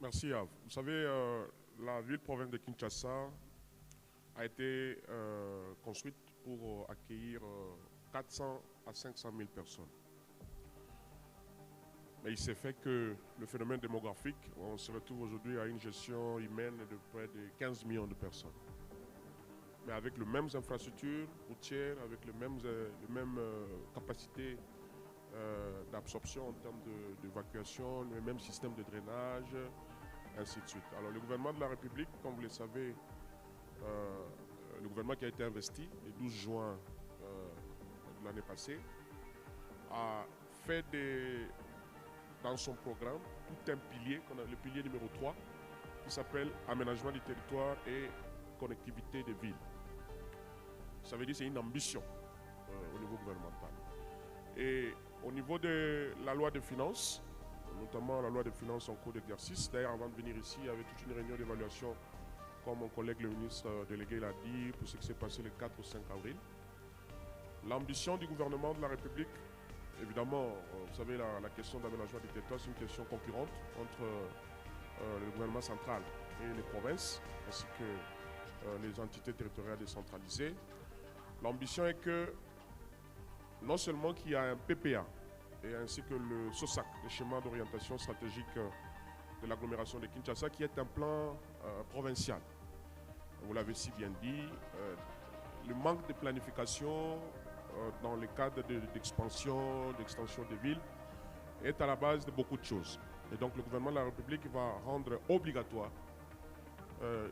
Merci. Vous savez, la ville-province de Kinshasa a été construite pour accueillir 400 à 500 000 personnes. Mais il s'est fait que le phénomène démographique, on se retrouve aujourd'hui à une gestion humaine de près de 15 millions de personnes. Mais avec les mêmes infrastructures routières, avec les mêmes capacités d'absorption en termes d'évacuation, le même système de drainage, ainsi de suite. Alors le gouvernement de la République, comme vous le savez, le gouvernement qui a été investi le 12 juin de l'année passée, a fait dans son programme tout un pilier, le pilier numéro 3, qui s'appelle aménagement du territoire et connectivité des villes. Ça veut dire que c'est une ambition au niveau gouvernemental. Et au niveau de la loi de finances, notamment la loi de finances en cours d'exercice, d'ailleurs avant de venir ici, il y avait toute une réunion d'évaluation, comme mon collègue le ministre délégué l'a dit, pour ce qui s'est passé le 4 au 5 avril. L'ambition du gouvernement de la République, évidemment, vous savez, la question d'aménagement du territoire, c'est une question concurrente entre le gouvernement central et les provinces, ainsi que les entités territoriales décentralisées. L'ambition est que non seulement qu'il y a un PPA, et ainsi que le SOSAC, le schéma d'orientation stratégique de l'agglomération de Kinshasa, qui est un plan provincial. Vous l'avez si bien dit, le manque de planification dans le cadre d'expansion, d'extension des villes, est à la base de beaucoup de choses. Et donc le gouvernement de la République va rendre obligatoire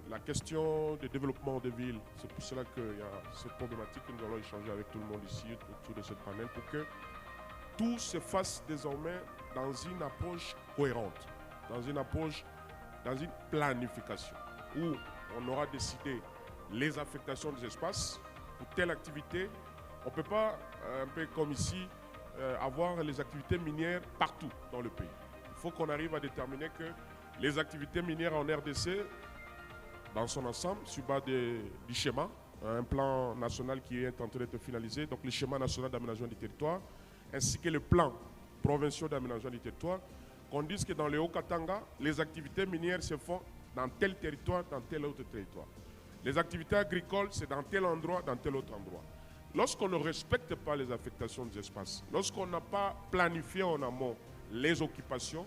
la question du développement des villes. C'est pour cela qu'il y a cette problématique que nous allons échanger avec tout le monde ici autour de cette panel, pour que tout se fasse désormais dans une approche cohérente, dans une planification, où on aura décidé les affectations des espaces pour telle activité. On ne peut pas, un peu comme ici, avoir les activités minières partout dans le pays. Il faut qu'on arrive à déterminer que les activités minières en RDC, dans son ensemble, sur base du schéma, un plan national qui est en train d'être finalisé, donc le schéma national d'aménagement du territoire, ainsi que le plan provincial d'aménagement du territoire, qu'on dise que dans le Haut-Katanga, les activités minières se font dans tel territoire, dans tel autre territoire. Les activités agricoles, c'est dans tel endroit, dans tel autre endroit. Lorsqu'on ne respecte pas les affectations des espaces, lorsqu'on n'a pas planifié en amont les occupations,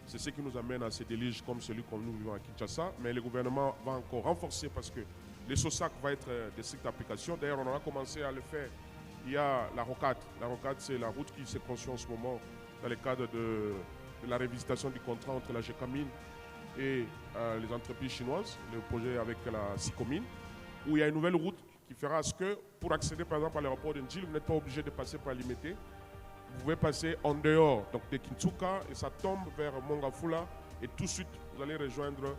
c'est ce qui nous amène à ces déliges comme celui que nous vivons à Kinshasa. Mais le gouvernement va encore renforcer parce que le SOSAC va être de stricte application. D'ailleurs, on a commencé à le faire. Il y a la rocade. La rocade, c'est la route qui se construit en ce moment dans le cadre de la révisitation du contrat entre la GECAMINE et les entreprises chinoises, le projet avec la SICOMINE, où il y a une nouvelle route qui fera à ce que, pour accéder par exemple à l'aéroport de Ndjil, vous n'êtes pas obligé de passer par Limité. Vous pouvez passer en dehors donc de Kintsuka et ça tombe vers Mongafula et tout de suite vous allez rejoindre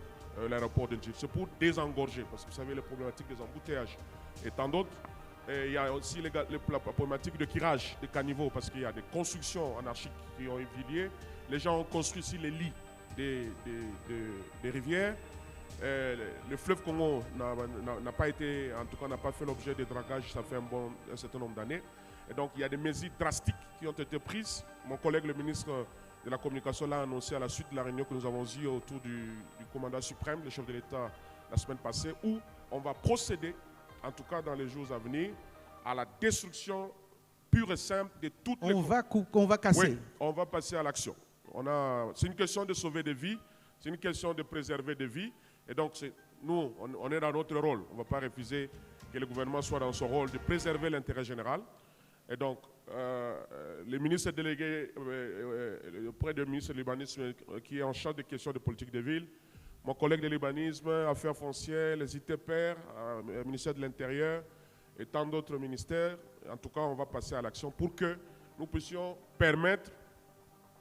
l'aéroport de Ndjil. C'est pour désengorger parce que vous savez les problématiques des embouteillages et tant d'autres. Il y a aussi la problématique de curage des caniveaux parce qu'il y a des constructions anarchiques qui ont évolué. Les gens ont construit ici les lits des rivières. Le fleuve Congo n'a pas été, en tout cas n'a pas fait l'objet de dragage, ça fait un certain nombre d'années. Et donc il y a des mesures drastiques qui ont été prises. Mon collègue le ministre de la Communication l'a annoncé à la suite de la réunion que nous avons eue autour du commandant suprême, le chef de l'État, la semaine passée, où on va procéder, en tout cas dans les jours à venir, à la destruction pure et simple de toutes les... On va casser. Oui, on va passer à l'action. C'est une question de sauver des vies, c'est une question de préserver des vies. Et donc nous, on est dans notre rôle. On ne va pas refuser que le gouvernement soit dans son rôle de préserver l'intérêt général. Et donc, le ministre délégué auprès du ministre de l'urbanisme qui est en charge des questions de politique de ville, mon collègue de l'urbanisme, affaires foncières, les ITPR, le ministère de l'Intérieur et tant d'autres ministères. En tout cas, on va passer à l'action pour que nous puissions permettre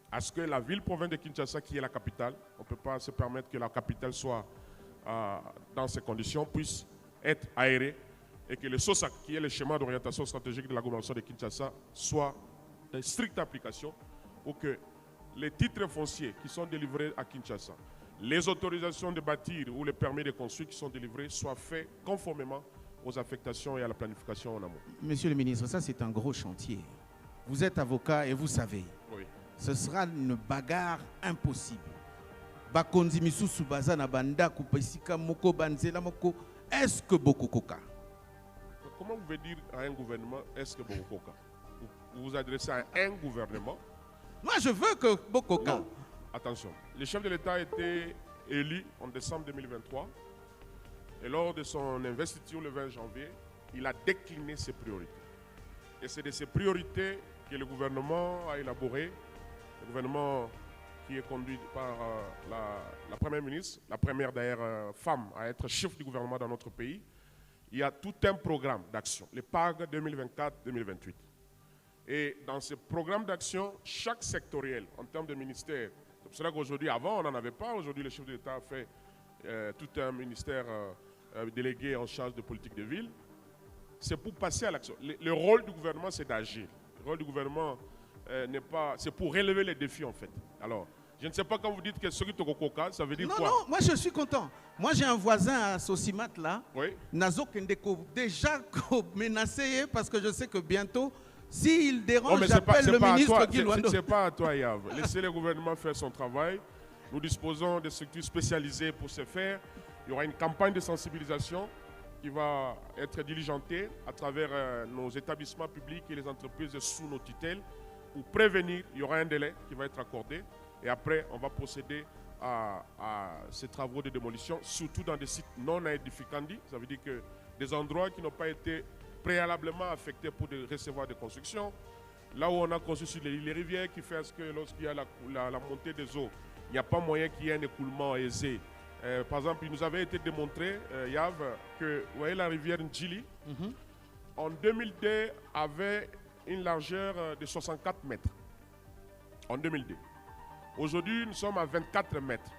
à ce que la ville-province de Kinshasa, qui est la capitale, on ne peut pas se permettre que la capitale soit dans ces conditions, puisse être aérée et que le SOSAC, qui est le schéma d'orientation stratégique de l'agglomération de Kinshasa, soit de stricte application pour que les titres fonciers qui sont délivrés à Kinshasa, les autorisations de bâtir ou les permis de construire qui sont délivrés soient faits conformément aux affectations et à la planification en amont. Monsieur le ministre, ça c'est un gros chantier. Vous êtes avocat et vous savez, oui. Ce sera une bagarre impossible bakonzi misusu baza na banda kupesika moko banzela moko, est-ce que bokokoka? Comment vous pouvez dire à un gouvernement, est-ce que Bokoka? Vous vous adressez à un gouvernement? Moi, je veux que bokoka. Non. Attention, le chef de l'État a été élu en décembre 2023 et lors de son investiture le 20 janvier, il a décliné ses priorités. Et c'est de ces priorités que le gouvernement a élaboré, le gouvernement qui est conduit par la première ministre, la première d'ailleurs femme à être chef du gouvernement dans notre pays. Il y a tout un programme d'action, le PAG 2024-2028. Et dans ce programme d'action, chaque sectoriel, en termes de ministère, c'est pour cela qu'aujourd'hui, avant, on n'en avait pas. Aujourd'hui, le chef de l'État a fait tout un ministère délégué en charge de politique de ville. C'est pour passer à l'action. Le rôle du gouvernement, c'est d'agir. Le rôle du gouvernement n'est pas... C'est pour relever les défis, en fait. Alors, je ne sais pas quand vous dites que ce qui est au coca, ça veut dire Non, quoi? non, moi je suis content. Moi j'ai un voisin à Sosimat là, Oui. Nazo Kendeko, déjà menacé parce que je sais que bientôt, s'il dérange, mais j'appelle le ministre Guy Ce Luando. n'est pas à toi, Yav. Laissez le gouvernement faire son travail. Nous disposons de structures spécialisées pour ce faire. Il y aura une campagne de sensibilisation qui va être diligentée à travers nos établissements publics et les entreprises sous nos tutelles. Pour prévenir, il y aura un délai qui va être accordé. Et après, on va procéder à ces travaux de démolition, surtout dans des sites non aedificandi. Ça veut dire que des endroits qui n'ont pas été préalablement affectés pour recevoir des constructions. Là où on a construit sur les rivières, qui fait que lorsqu'il y a la montée des eaux, il n'y a pas moyen qu'il y ait un écoulement aisé. Par exemple, il nous avait été démontré, Yav, que vous voyez la rivière Ndjili, en 2002, avait une largeur de 64 mètres. En 2002. Aujourd'hui, nous sommes à 24 mètres.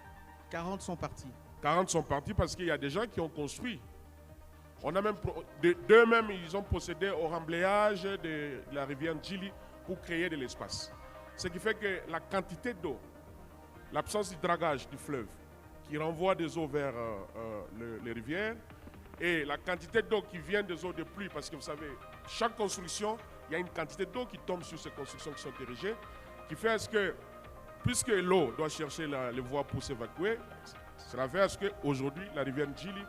40 sont partis. 40 sont partis parce qu'il y a des gens qui ont construit. On a même d'eux-mêmes, ils ont procédé au remblayage de la rivière Ndjili pour créer de l'espace. Ce qui fait que la quantité d'eau, l'absence du dragage du fleuve qui renvoie des eaux vers les rivières et la quantité d'eau qui vient des eaux de pluie, parce que vous savez, chaque construction, il y a une quantité d'eau qui tombe sur ces constructions qui sont érigées, qui fait à ce que, puisque l'eau doit chercher les voies pour s'évacuer, cela fait à ce qu'aujourd'hui, la rivière Ndjili,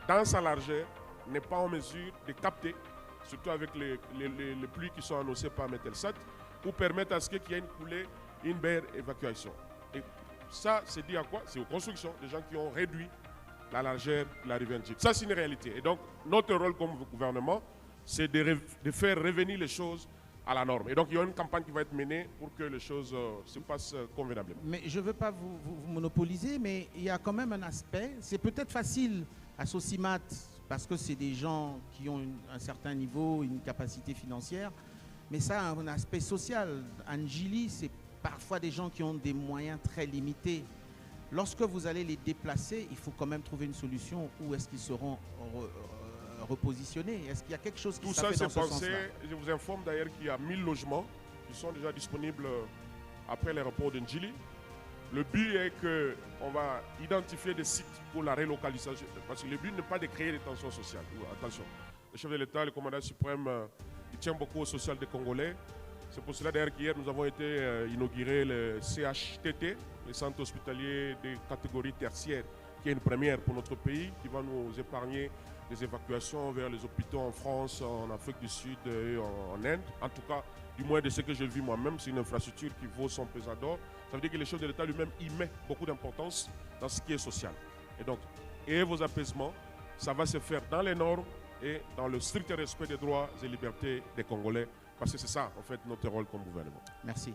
dans sa largeur, n'est pas en mesure de capter, surtout avec les pluies qui sont annoncées par Metelsat, pour permettre à ce qu'il y ait une coulée, une belle évacuation. Et ça, c'est dit à quoi? C'est aux constructions, des gens qui ont réduit la largeur de la rivière Ndjili. Ça, c'est une réalité. Et donc, notre rôle comme gouvernement, c'est de faire revenir les choses à la norme. Et donc, il y a une campagne qui va être menée pour que les choses se passent convenablement. Mais je ne veux pas vous monopoliser, mais il y a quand même un aspect. C'est peut-être facile à Sosimat, parce que c'est des gens qui ont un certain niveau, une capacité financière, mais ça a un aspect social. En Ndjili, c'est parfois des gens qui ont des moyens très limités. Lorsque vous allez les déplacer, il faut quand même trouver une solution. Où est-ce qu'ils seront repositionnés? Est-ce qu'il y a quelque chose qui s'est fait dans ce sens-là? Je vous informe d'ailleurs qu'il y a 1000 logements qui sont déjà disponibles après l'aéroport de Ndjili. Le but est qu'on va identifier des sites pour la relocalisation. Parce que le but n'est pas de créer des tensions sociales. Attention, le chef de l'État, le commandant suprême, il tient beaucoup au social des Congolais. C'est pour cela d'ailleurs qu'hier nous avons été inauguré le CHTT, le centre hospitalier de catégorie tertiaire, qui est une première pour notre pays, qui va nous épargner des évacuations vers les hôpitaux en France, en Afrique du Sud et en Inde. En tout cas, du moins de ce que j'ai vu moi-même, c'est une infrastructure qui vaut son pesant d'or. Ça veut dire que le chef de l'État lui-même y met beaucoup d'importance dans ce qui est social. Et donc, ayez vos apaisements, ça va se faire dans les normes et dans le strict respect des droits et libertés des Congolais, parce que c'est ça, en fait, notre rôle comme gouvernement. Merci.